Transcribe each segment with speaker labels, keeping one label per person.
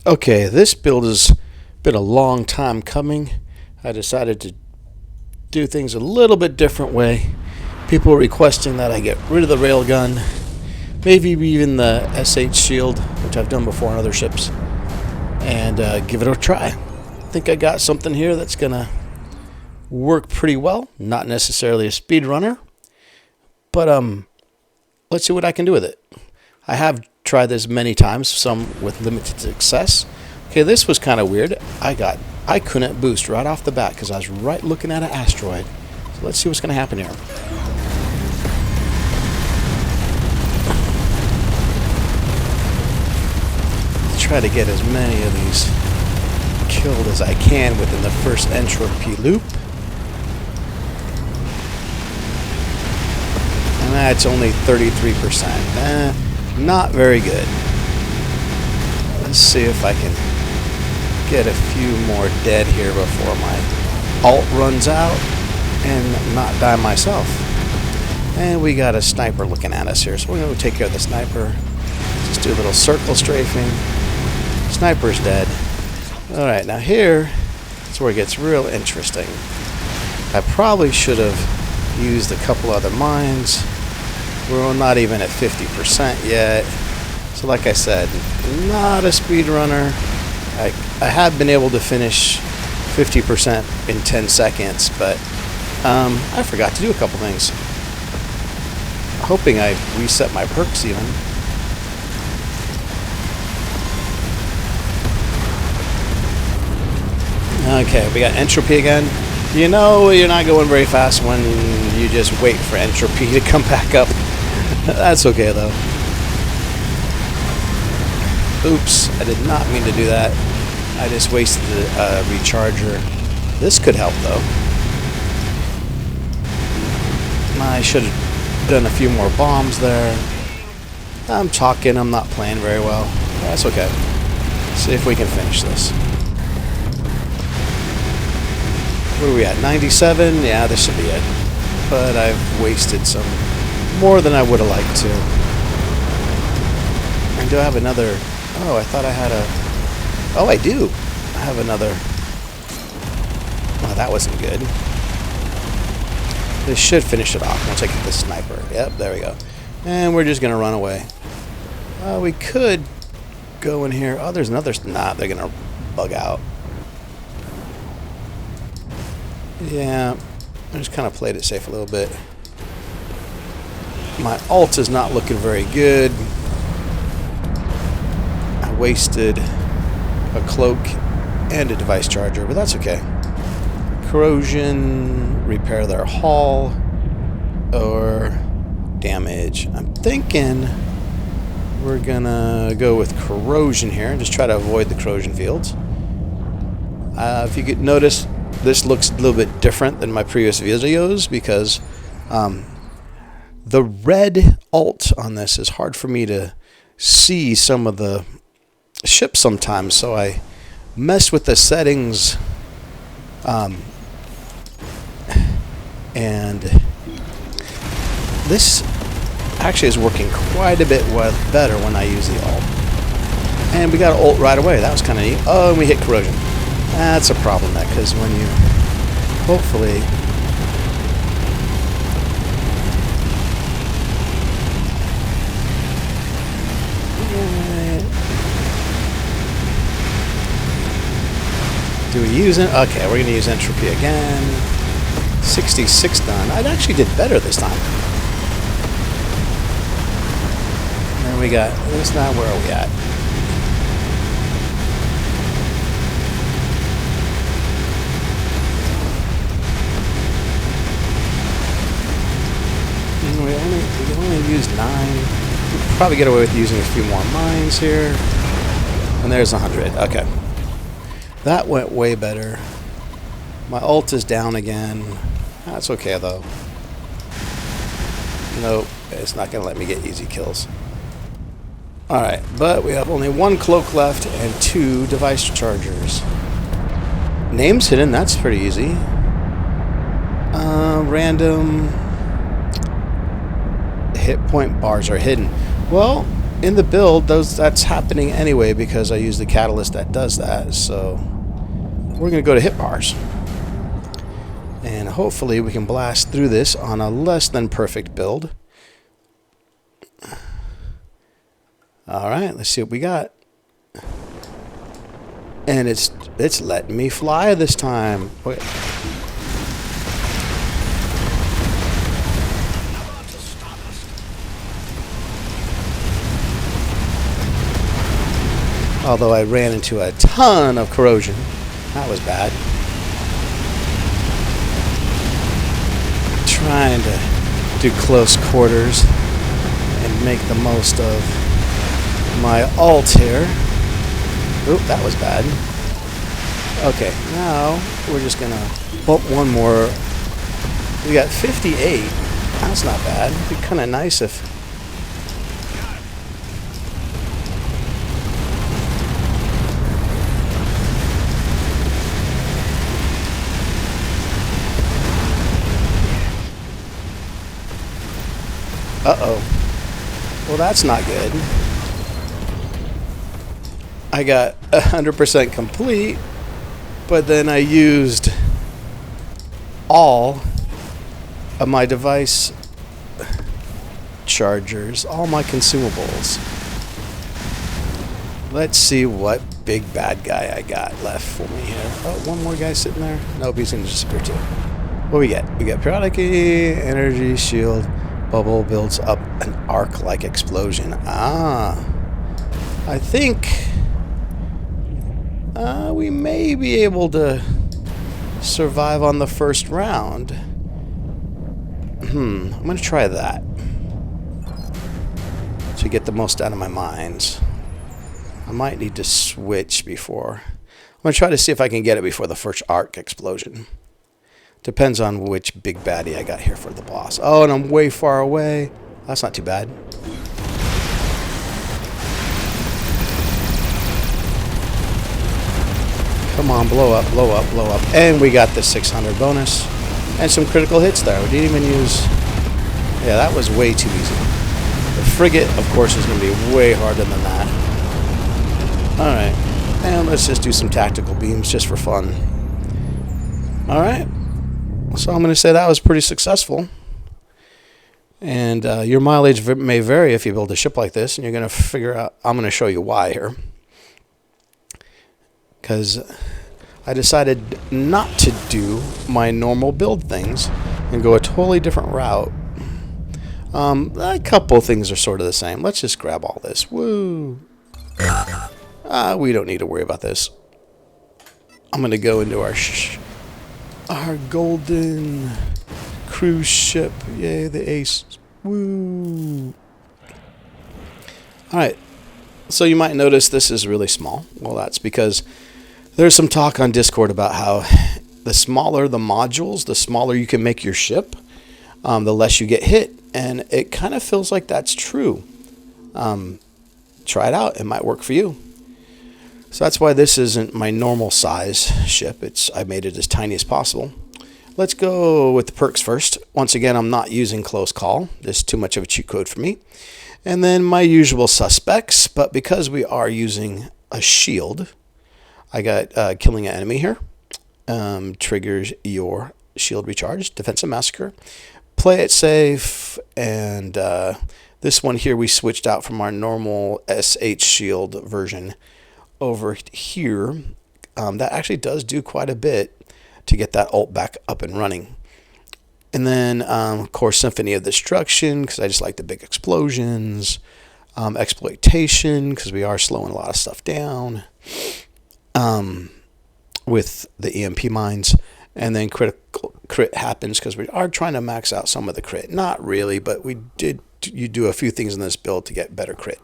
Speaker 1: Okay, this build has been a long time coming. I decided to do things a little bit different way. People were requesting that I get rid of the railgun, maybe even the SH shield, which I've done before on other ships, and give it a try. I think I got something here that's gonna work pretty well. Not necessarily a speedrunner, but let's see what I can do with it. I have tried this many times, some with limited success. Okay, this was kind of weird. I couldn't boost right off the bat because I was right looking at an asteroid. So let's see what's going to happen here. Try to get as many of these killed as I can within the first entropy loop. And that's only 33%. Not very good. Let's see if I can get a few more dead here before my ult runs out and not die myself. And we got a sniper looking at us here, so we're going to take care of the sniper. Just do a little circle strafing. Sniper's dead. Alright, now here is where it gets real interesting. I probably should have used a couple other mines. We're not even at 50% yet. So like I said, not a speedrunner. I have been able to finish 50% in 10 seconds, but I forgot to do a couple things. Hoping I reset my perks even. Okay, we got Entropy again. You know you're not going very fast when you just wait for Entropy to come back up. That's okay though. Oops, I did not mean to do that. I just wasted a recharger. This could help though. I should have done a few more bombs there. I'm talking, I'm not playing very well. That's okay. Let's see if we can finish this. What are we at? 97? Yeah, this should be it. But I've wasted some more than I would have liked to. And do I have another? Oh, I thought I had a... Oh, I do. I have another. Oh, that wasn't good. This should finish it off once I get the sniper. Yep, there we go. And we're just going to run away. We could go in here. Oh, there's another... Nah, they're going to bug out. Yeah, I just kind of played it safe a little bit. My ult is not looking very good. I wasted a cloak and a device charger, but that's okay. Corrosion, repair their hull, or damage. I'm thinking we're gonna go with corrosion here and just try to avoid the corrosion fields. If you could notice, this looks a little bit different than my previous videos because the red ult on this is hard for me to see some of the ships sometimes, so I messed with the settings and this actually is working quite a bit better when I use the ult. And we got an ult right away. That was kind of neat. Oh, and we hit corrosion. That's a problem, that, because when you hopefully do we use it? Okay, we're going to use Entropy again. 66 done. I actually did better this time. And then we got this. Now where are we at? We only used 9. We'll probably get away with using a few more mines here. And there's 100. Okay. That went way better. My ult is down again. That's okay though. Nope, it's not going to let me get easy kills. Alright, but we have only 1 cloak left and 2 device chargers. Names hidden, that's pretty easy. Random hit point bars are hidden. Well, in the build, that's happening anyway because I use the catalyst that does that. So we're going to go to hit bars. And hopefully we can blast through this on a less than perfect build. Alright, let's see what we got. And it's letting me fly this time. Wait. Although I ran into a ton of corrosion. That was bad. Trying to do close quarters and make the most of my ult here. Oop, that was bad. Okay, now we're just gonna bump one more. We got 58. That's not bad. It'd be kind of nice if... Uh-oh. Well, that's not good. I got 100% complete, but then I used all of my device chargers, all my consumables. Let's see what big bad guy I got left for me here. Oh, one more guy sitting there? Nope, he's going to disappear too. What do we get? We got periodic energy shield. Bubble builds up an arc-like explosion. Ah. I think we may be able to survive on the first round. I'm going to try that to get the most out of my mines. I might need to switch before. I'm going to try to see if I can get it before the first arc explosion. Depends on which big baddie I got here for the boss. Oh, and I'm way far away. That's not too bad. Come on, blow up, blow up, blow up. And we got the 600 bonus. And some critical hits there. We didn't even use... Yeah, that was way too easy. The frigate, of course, is going to be way harder than that. Alright. And let's just do some tactical beams just for fun. Alright. So I'm going to say that was pretty successful. And your mileage may vary if you build a ship like this. And you're going to figure out... I'm going to show you why here. Because I decided not to do my normal build things and go a totally different route. A couple things are sort of the same. Let's just grab all this. Woo! We don't need to worry about this. I'm going to go into our golden cruise ship. Yay, the ace. Woo! Alright. So you might notice this is really small. Well, that's because there's some talk on Discord about how the smaller the modules, the smaller you can make your ship, the less you get hit. And it kind of feels like that's true. Try it out. It might work for you. So that's why this isn't my normal size ship. I made it as tiny as possible. Let's go with the perks first. Once again, I'm not using close call. This is too much of a cheat code for me. And then my usual suspects. But because we are using a shield, I got killing an enemy here. Triggers your shield recharge. Defensive massacre. Play it safe. And this one here we switched out from our normal SH shield version over here. That actually does do quite a bit to get that ult back up and running. And then, of course, Symphony of Destruction, because I just like the big explosions. Exploitation, because we are slowing a lot of stuff down. With the EMP mines. And then crit happens, because we are trying to max out some of the crit. Not really, but you do a few things in this build to get better crit.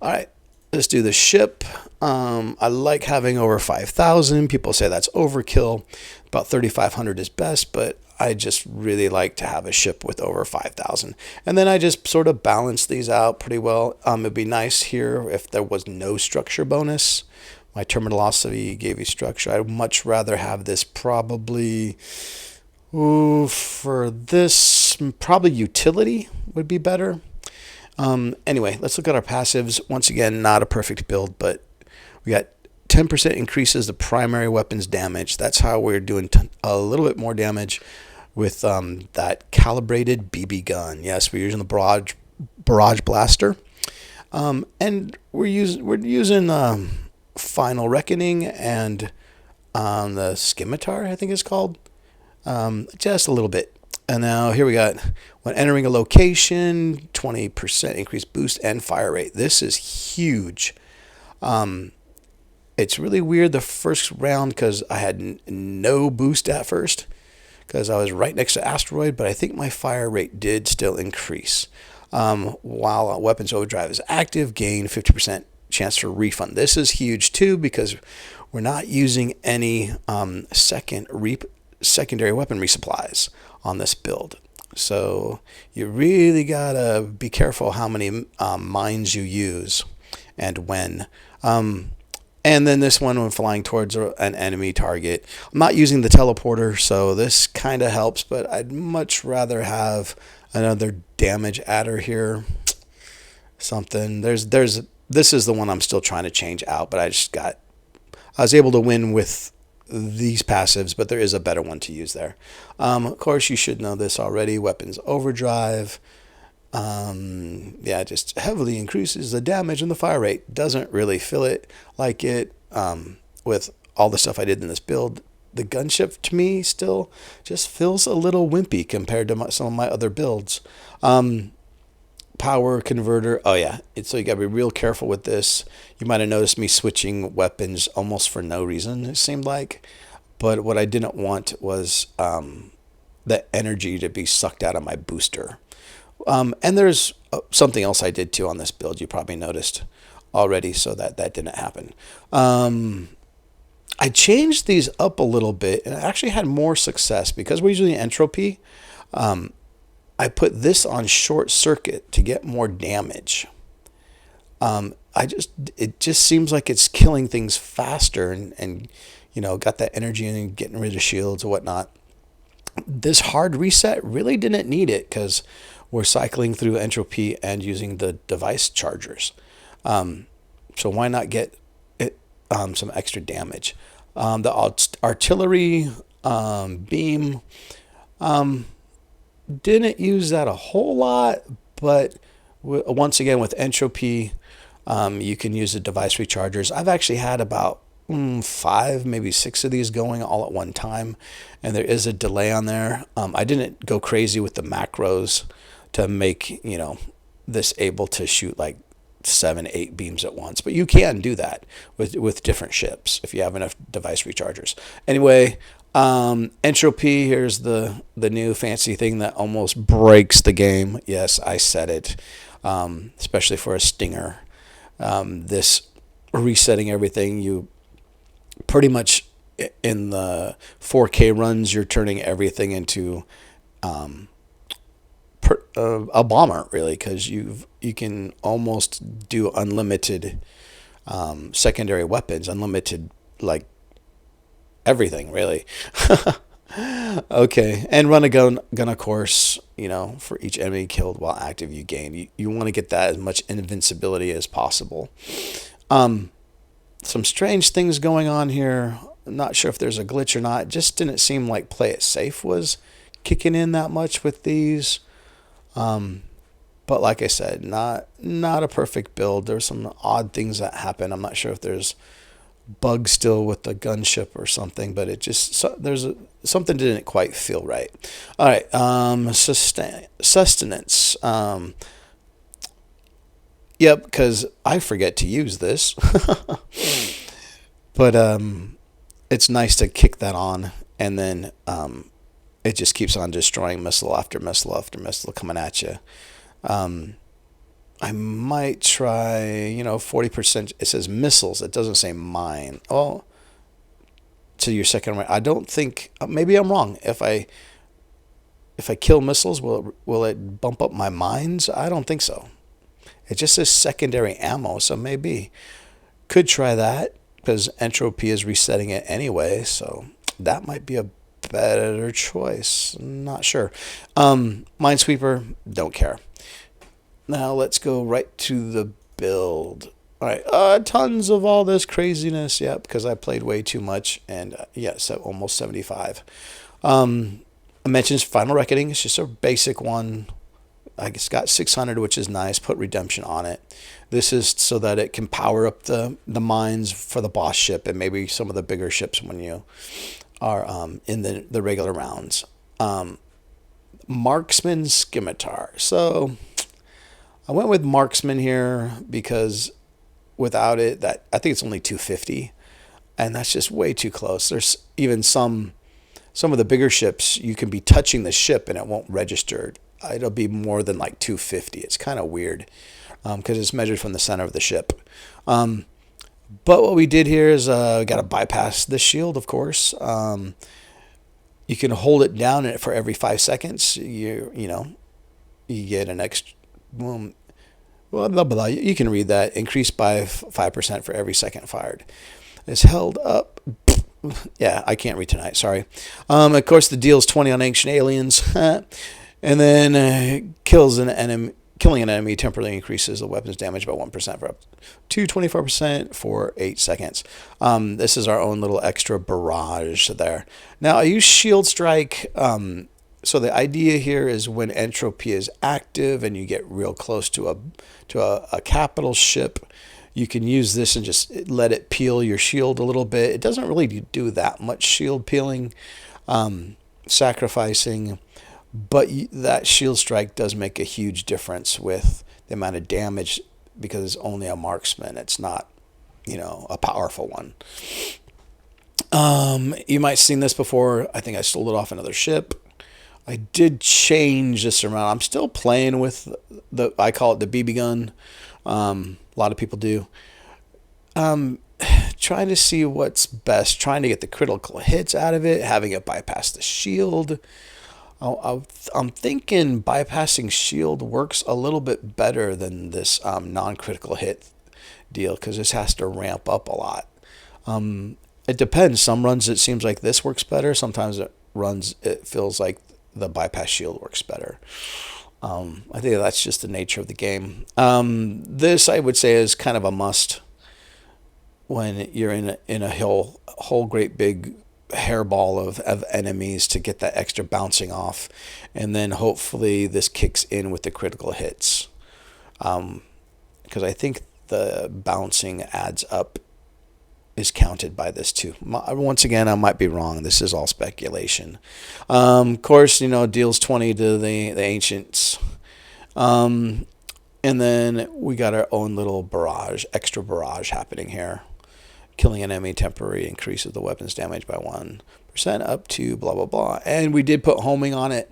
Speaker 1: Alright. Let's do the ship. I like having over 5,000. People say that's overkill. About 3,500 is best, but I just really like to have a ship with over 5,000. And then I just sort of balance these out pretty well. It'd be nice here if there was no structure bonus. My terminology gave you structure. I'd much rather have this probably... for this, probably utility would be better. Anyway, let's look at our passives. Once again, not a perfect build, but we got 10% increases the primary weapon's damage. That's how we're doing a little bit more damage with that calibrated BB gun. Yes, we're using the barrage blaster, and we're using Final Reckoning and the scimitar, I think it's called, just a little bit. And now here we got, when entering a location, 20% increased boost and fire rate. This is huge. It's really weird the first round because I had no boost at first because I was right next to asteroid, but I think my fire rate did still increase. While weapons overdrive is active, gain 50% chance for refund. This is huge too because we're not using any secondary weapon resupplies on this build. So you really gotta be careful how many mines you use and when. And then this one, when flying towards an enemy target, I'm not using the teleporter, so this kind of helps, but I'd much rather have another damage adder here. Something. This is the one I'm still trying to change out, but I was able to win with these passives, but there is a better one to use there. Of course, you should know this already. Weapons overdrive. Yeah, just heavily increases the damage and the fire rate. Doesn't really feel it like it with all the stuff I did in this build. The gunship to me still just feels a little wimpy compared to some of my other builds. Power converter. Oh yeah, so you gotta be real careful with this. You might have noticed me switching weapons almost for no reason, it seemed like. But what I didn't want was the energy to be sucked out of my booster. And there's something else I did too on this build. You probably noticed already, so that didn't happen. I changed these up a little bit, and I actually had more success because we're using Entropy. I put this on short circuit to get more damage. It just seems like it's killing things faster and got that energy and getting rid of shields and whatnot. This hard reset really didn't need it because we're cycling through Entropy and using the device chargers. So why not get some extra damage? The artillery beam, didn't use that a whole lot, but once again with Entropy, you can use the device rechargers. I've actually had about 5, maybe 6 of these going all at one time, and there is a delay on there. I didn't go crazy with the macros to make this able to shoot like 7, 8 beams at once, but you can do that with different ships if you have enough device rechargers. Anyway, Entropy, here's the new fancy thing that almost breaks the game. Yes, I said it, especially for a Stinger. This resetting everything, you pretty much in the 4K runs, you're turning everything into a bomber, really, because you can almost do unlimited secondary weapons, unlimited like everything, really. Okay, and run a gun of course, for each enemy killed while active you gain. You want to get that as much invincibility as possible. Some strange things going on here. I'm not sure if there's a glitch or not. It just didn't seem like play it safe was kicking in that much with these. But like I said, not a perfect build. There's some odd things that happen. I'm not sure if there's bugs still with the gunship or something, but it just something didn't quite feel right. All right, sustenance. Yep, because I forget to use this, but it's nice to kick that on, and then it just keeps on destroying missile after missile after missile coming at you. I might try, 40%. It says missiles. It doesn't say mine. Oh, to your second right. I don't think. Maybe I'm wrong. If I kill missiles, will it bump up my mines? I don't think so. It just says secondary ammo, so maybe could try that because Entropy is resetting it anyway. So that might be a better choice. Not sure. Minesweeper, don't care. Now let's go right to the build. All right, tons of all this craziness. Yeah, because I played way too much, and yeah, so almost 75. I mentioned Final Reckoning. It's just a basic one. I guess got 600, which is nice. Put Redemption on it. This is so that it can power up the mines for the boss ship and maybe some of the bigger ships when you are in the regular rounds. Marksman Scimitar. So I went with Marksman here because without it, that I think it's only 250, and that's just way too close. There's even some of the bigger ships, you can be touching the ship and it won't register. It'll be more than like 250. It's kind of weird because it's measured from the center of the ship. But what we did here is got to bypass the shield, of course. You can hold it down for every 5 seconds. You get an extra. Well, blah, blah, blah. You can read that. Increased by 5% for every second fired. It's held up. Yeah, I can't read tonight. Sorry. Of course, the deal's 20 on Ancient Aliens. And then killing an enemy temporarily increases the weapon's damage by 1% for up to 24% for 8 seconds. This is our own little extra barrage there. Now, I use Shield Strike. So the idea here is when Entropy is active and you get real close to a capital ship, you can use this and just let it peel your shield a little bit. It doesn't really do that much shield peeling, sacrificing. But that shield strike does make a huge difference with the amount of damage because it's only a marksman. It's not, a powerful one. You might have seen this before. I think I stole it off another ship. I did change this around. I'm still playing with I call it the BB gun. A lot of people do. Trying to see what's best. Trying to get the critical hits out of it. Having it bypass the shield. I'm thinking bypassing shield works a little bit better than this non-critical hit deal because this has to ramp up a lot. It depends. Some runs it seems like this works better. Sometimes it feels like the bypass shield works better. I think that's just the nature of the game. This I would say is kind of a must when you're in a whole great big hairball of enemies to get that extra bouncing off, and then hopefully this kicks in with the critical hits because I think the bouncing adds up is counted by this too. Once again, I might be wrong. This is all speculation. Of course, deals 20 to the ancients, and then we got our own little extra barrage happening here. Killing an enemy temporarily increases the weapon's damage by 1% up to blah, blah, blah. And we did put homing on it.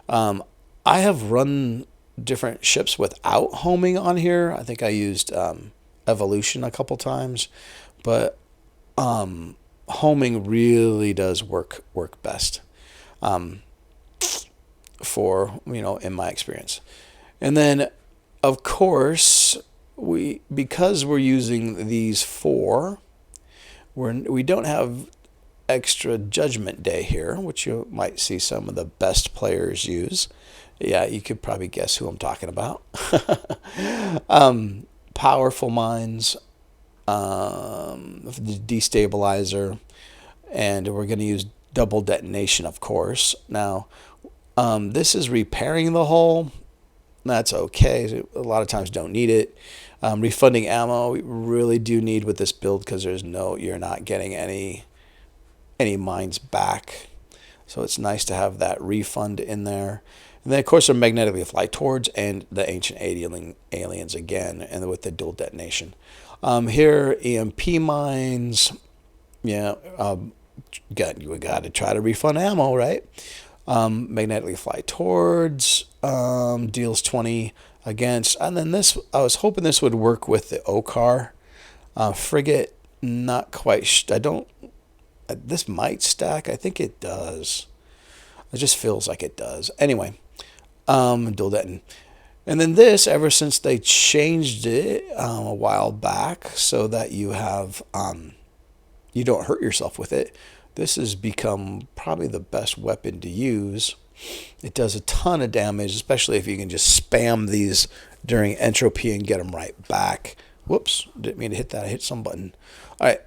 Speaker 1: I have run different ships without homing on here. I think I used Evolution a couple times. But homing really does work best for, in my experience. And then, of course, because we're using these 4... we don't have extra Judgment Day here, which you might see some of the best players use. Yeah, you could probably guess who I'm talking about. Powerful mines, the destabilizer, and we're going to use double detonation, of course. Now, this is repairing the hull. That's okay. A lot of times don't need it. Refunding ammo we really do need with this build because you're not getting any mines back. So it's nice to have that refund in there. And then of course, they're magnetically fly towards and the ancient aliens again, and with the dual detonation. Here, EMP mines. Yeah, you got to try to refund ammo, right? Magnetically fly towards, deals 20 against, and then this, I was hoping this would work with the OCAR. Frigate, not quite, this might stack, I think it does. It just feels like it does. Anyway, dual deton. And then this, ever since they changed it a while back so that you have, you don't hurt yourself with it, this has become probably the best weapon to use. It does a ton of damage, especially if you can just spam these during Entropy and get them right back. Whoops, didn't mean to hit that. I hit some button. All right.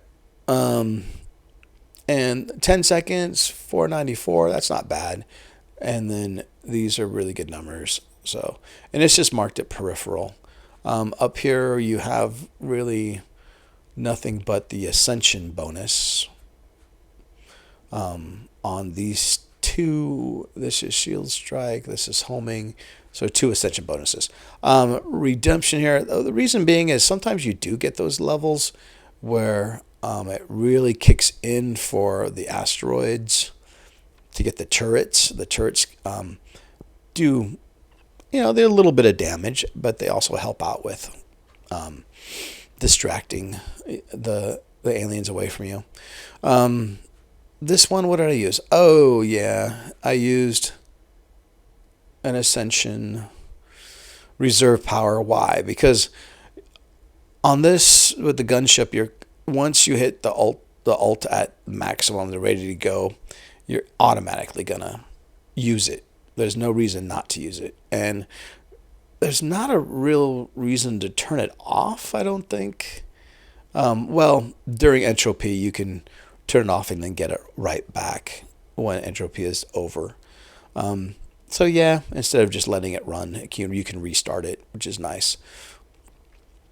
Speaker 1: And 10 seconds, 494, that's not bad. And then these are really good numbers. So, and it's just marked at peripheral. Up here you have really nothing but the Ascension bonus on these two. This is Shield Strike, this is Homing. So 2 Ascension bonuses. Redemption here, the reason being is sometimes you do get those levels where it really kicks in for the asteroids to get the turrets. The turrets do, they're a little bit of damage, but they also help out with distracting the aliens away from you. This one, what did I use? Oh, yeah. I used an Ascension Reserve Power. Why? Because on this, with the Gunship, once you hit the ult at maximum, they're ready to go, you're automatically going to use it. There's no reason not to use it. And there's not a real reason to turn it off, I don't think. Well, during Entropy, you can turn it off and then get it right back when Entropy is over. So yeah, instead of just letting it run, you can restart it, which is nice.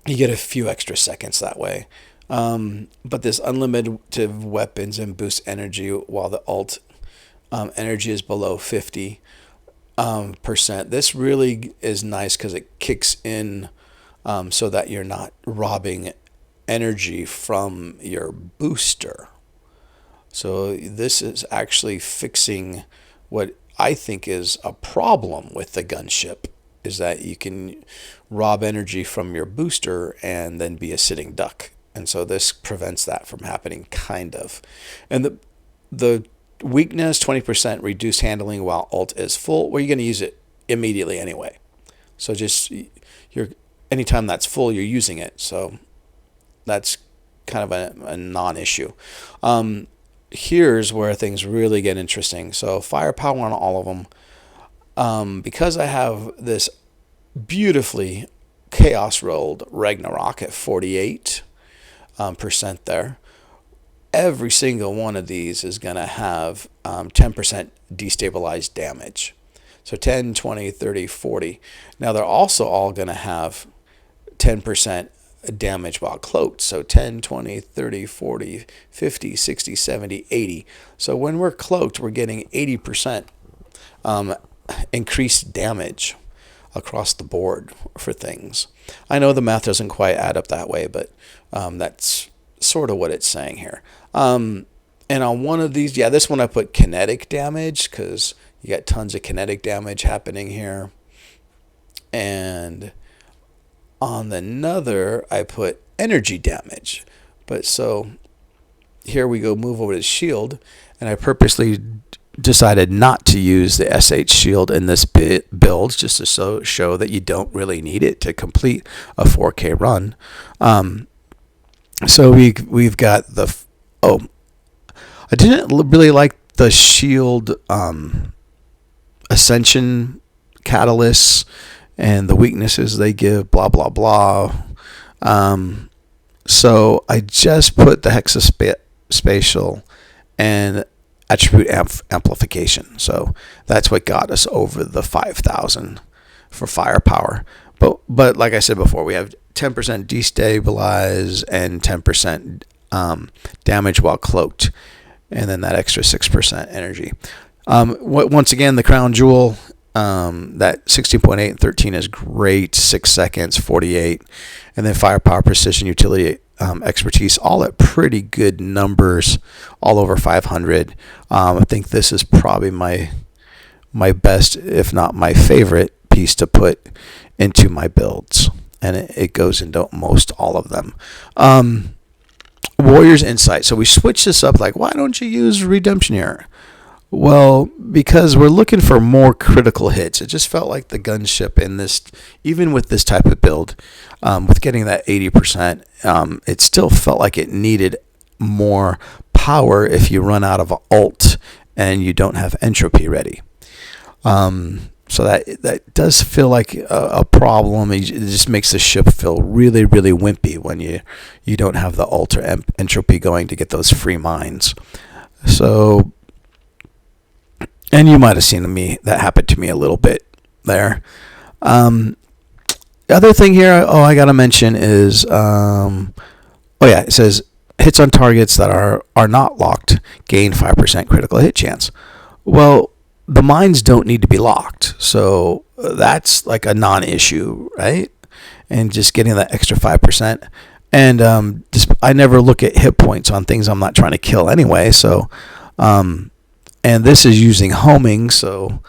Speaker 1: You get a few extra seconds that way. But this unlimited weapons and boost energy while the ult energy is below 50%. This really is nice because it kicks in so that you're not robbing energy from your booster. So this is actually fixing what I think is a problem with the Gunship, is that you can rob energy from your booster and then be a sitting duck. And so this prevents that from happening, kind of. And the weakness, 20% reduced handling while ult is full, well, you're going to use it immediately anyway. So just anytime that's full, you're using it. So that's kind of a non-issue. Here's where things really get interesting. So firepower on all of them. Because I have this beautifully chaos rolled Ragnarok at 48% there, every single one of these is going to have 10% destabilized damage. So 10, 20, 30, 40. Now they're also all going to have 10% damage while cloaked. So 10, 20, 30, 40, 50, 60, 70, 80. So when we're cloaked, we're getting 80% increased damage across the board for things. I know the math doesn't quite add up that way, but that's sort of what it's saying here. And on one of these, this one I put kinetic damage because you got tons of kinetic damage happening here. And on another, I put energy damage. But so here we go, move over to shield, and I purposely decided not to use the SH shield in this build just to show that you don't really need it to complete a 4K run. So we've got I didn't really like the shield ascension catalysts and the weaknesses they give, blah blah blah. So I just put the hexaspatial and attribute amplification. So that's what got us over the 5,000 for firepower. But like I said before, we have 10% destabilize and 10% damage while cloaked, and then that extra 6% energy. Once again, the crown jewel, that 16.8 and 13 is great. 6 seconds, 48, and then firepower, precision, utility, expertise, all at pretty good numbers, all over 500. I think this is probably my best, if not my favorite piece to put into my builds, and it goes into most all of them. Warrior's Insight. So we switched this up, like, why don't you use Redemption here? Well, because we're looking for more critical hits. It just felt like the Gunship in this, even with this type of build, with getting that 80%, it still felt like it needed more power if you run out of ult and you don't have Entropy ready. So that does feel like a problem. It just makes the ship feel really, really wimpy when you don't have the ultra entropy going to get those free mines. So, and you might have seen that happened to me a little bit there. The other thing here, I got to mention is, it says hits on targets that are not locked gain 5% critical hit chance. Well, the mines don't need to be locked, so that's like a non-issue, right? And just getting that extra 5%. And I never look at hit points on things I'm not trying to kill anyway. So, and this is using homing, so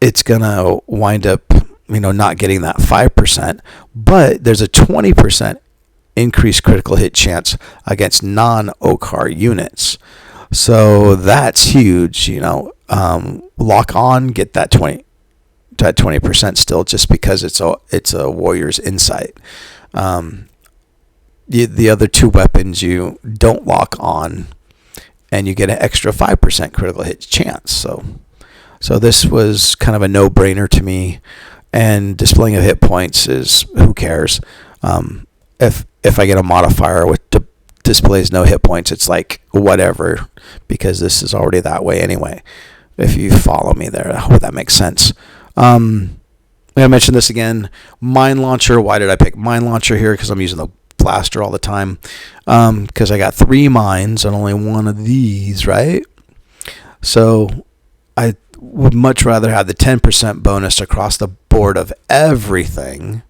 Speaker 1: it's gonna wind up, not getting that 5%. But there's a 20% increased critical hit chance against non-OCAR units. So that's huge, lock on, get that 20% still, just because it's a warrior's insight. The other two weapons you don't lock on, and you get an extra 5% critical hit chance. So this was kind of a no-brainer to me. And displaying of hit points is, who cares? If I get a modifier with displays no hit points, it's like whatever, because this is already that way anyway. If you follow me there, I hope that makes sense. I'm going to mention this again. Mine launcher. Why did I pick mine launcher here? Because I'm using the blaster all the time. Because I got 3 mines and only one of these, right? So I would much rather have the 10% bonus across the board of everything.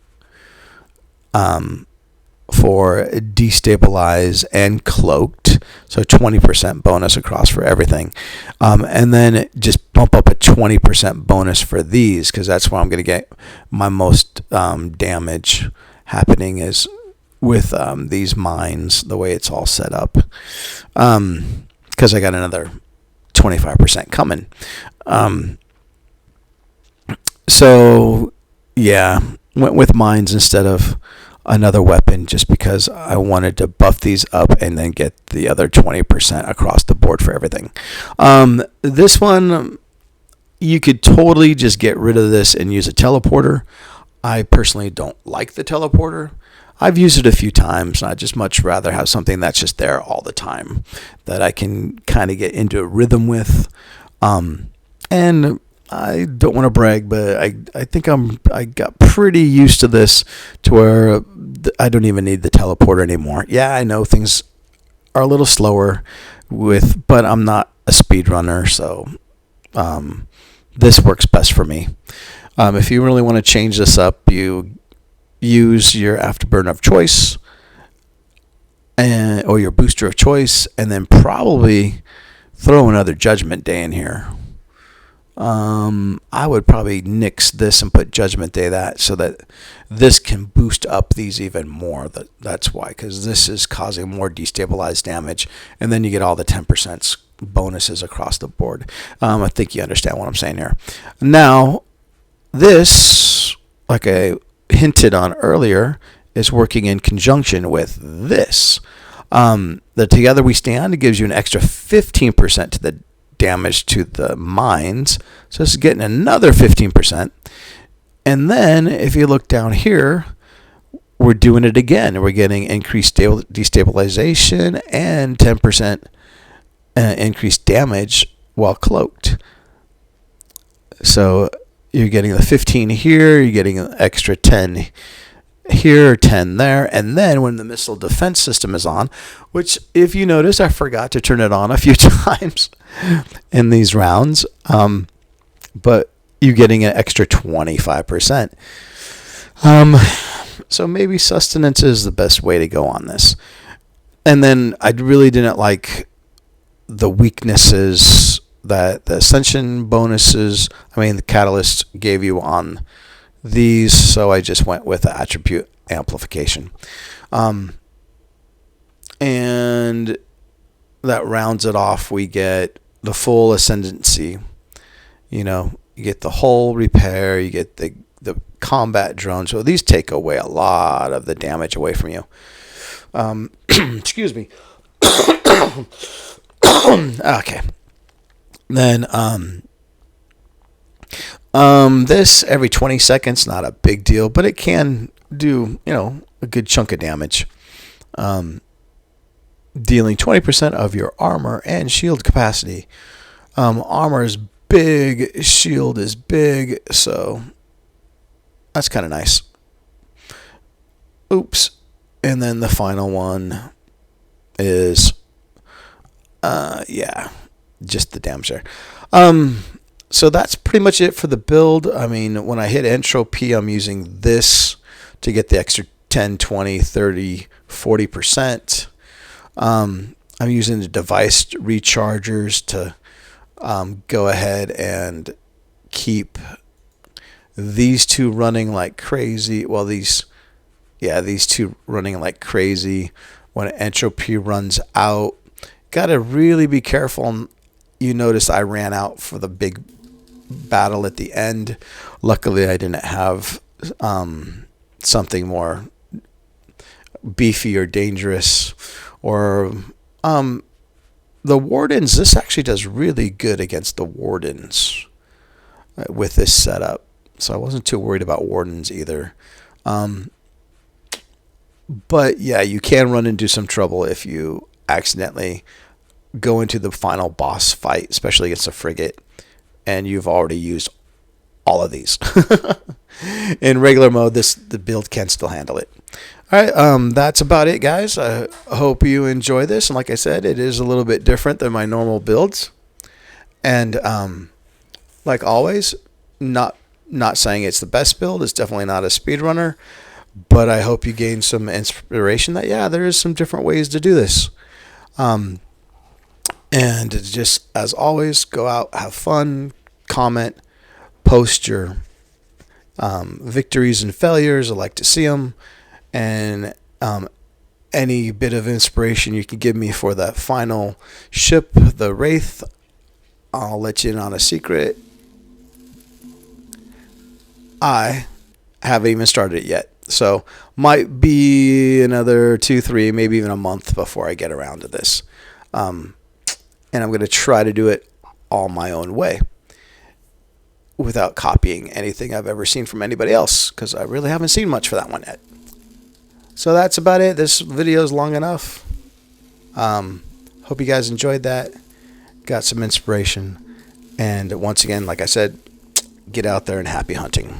Speaker 1: For destabilize and cloaked, so 20% bonus across for everything, and then just bump up a 20% bonus for these, because that's where I'm going to get my most damage happening is with these mines, the way it's all set up, because I got another 25% coming. So yeah, went with mines instead of another weapon, just because I wanted to buff these up and then get the other 20% across the board for everything. This one, you could totally just get rid of this and use a teleporter. I personally don't like the teleporter. I've used it a few times, and I'd just much rather have something that's just there all the time that I can kind of get into a rhythm with. And I don't want to brag, but I think I got pretty used to this to where I don't even need the teleporter anymore. Yeah, I know things are a little slower but I'm not a speedrunner, so this works best for me. If you really want to change this up, you use your afterburner of choice or your booster of choice, and then probably throw another Judgment Day in here. I would probably nix this and put Judgment Day so that this can boost up these even more. That's why, because this is causing more destabilized damage, and then you get all the 10% bonuses across the board. I think you understand what I'm saying here. Now, this, like I hinted on earlier, is working in conjunction with this. The Together We Stand gives you an extra 15% to the damage to the mines, so this is getting another 15%. And then if you look down here, we're doing it again. We're getting increased destabilization and 10% increased damage while cloaked. So you're getting the 15 here, you're getting an extra 10 here, 10 there, and then when the missile defense system is on, which if you notice, I forgot to turn it on a few times in these rounds, but you're getting an extra 25%. So maybe sustenance is the best way to go on this. And then I really didn't like the weaknesses that the ascension bonuses, the catalyst gave you on these, so I just went with the attribute amplification. And that rounds it off. We get the full ascendancy. You get the hull repair, you get the combat drone. So these take away a lot of the damage away from you. Excuse me. Okay. Then this every 20 seconds, not a big deal, but it can do, a good chunk of damage. Dealing 20% of your armor and shield capacity. Armor is big, shield is big, so that's kind of nice. Oops. And then the final one is, just the damage there. So that's pretty much it for the build. I mean, when I hit Entropy, I'm using this to get the extra 10, 20, 30, 40%. I'm using the device rechargers to go ahead and keep these two running like crazy. Well, these two running like crazy when Entropy runs out. Got to really be careful. You notice I ran out for the big battle at the end. Luckily, I didn't have something more beefy or dangerous. Or the Wardens. This actually does really good against the Wardens with this setup. So I wasn't too worried about Wardens either. But yeah, you can run into some trouble if you accidentally go into the final boss fight, especially against a frigate, and you've already used all of these. In regular mode, the build can still handle it. All right, that's about it, guys. I hope you enjoy this. And like I said, it is a little bit different than my normal builds. And like always, not saying it's the best build. It's definitely not a speedrunner. But I hope you gain some inspiration that, there is some different ways to do this. And just, as always, go out, have fun, comment, post your victories and failures. I like to see them. And any bit of inspiration you can give me for that final ship, the Wraith, I'll let you in on a secret. I haven't even started it yet. So might be another 2, 3, maybe even a month before I get around to this. And I'm going to try to do it all my own way without copying anything I've ever seen from anybody else, because I really haven't seen much for that one yet. So that's about it. This video is long enough. Hope you guys enjoyed that. Got some inspiration. And once again, like I said, get out there and happy hunting.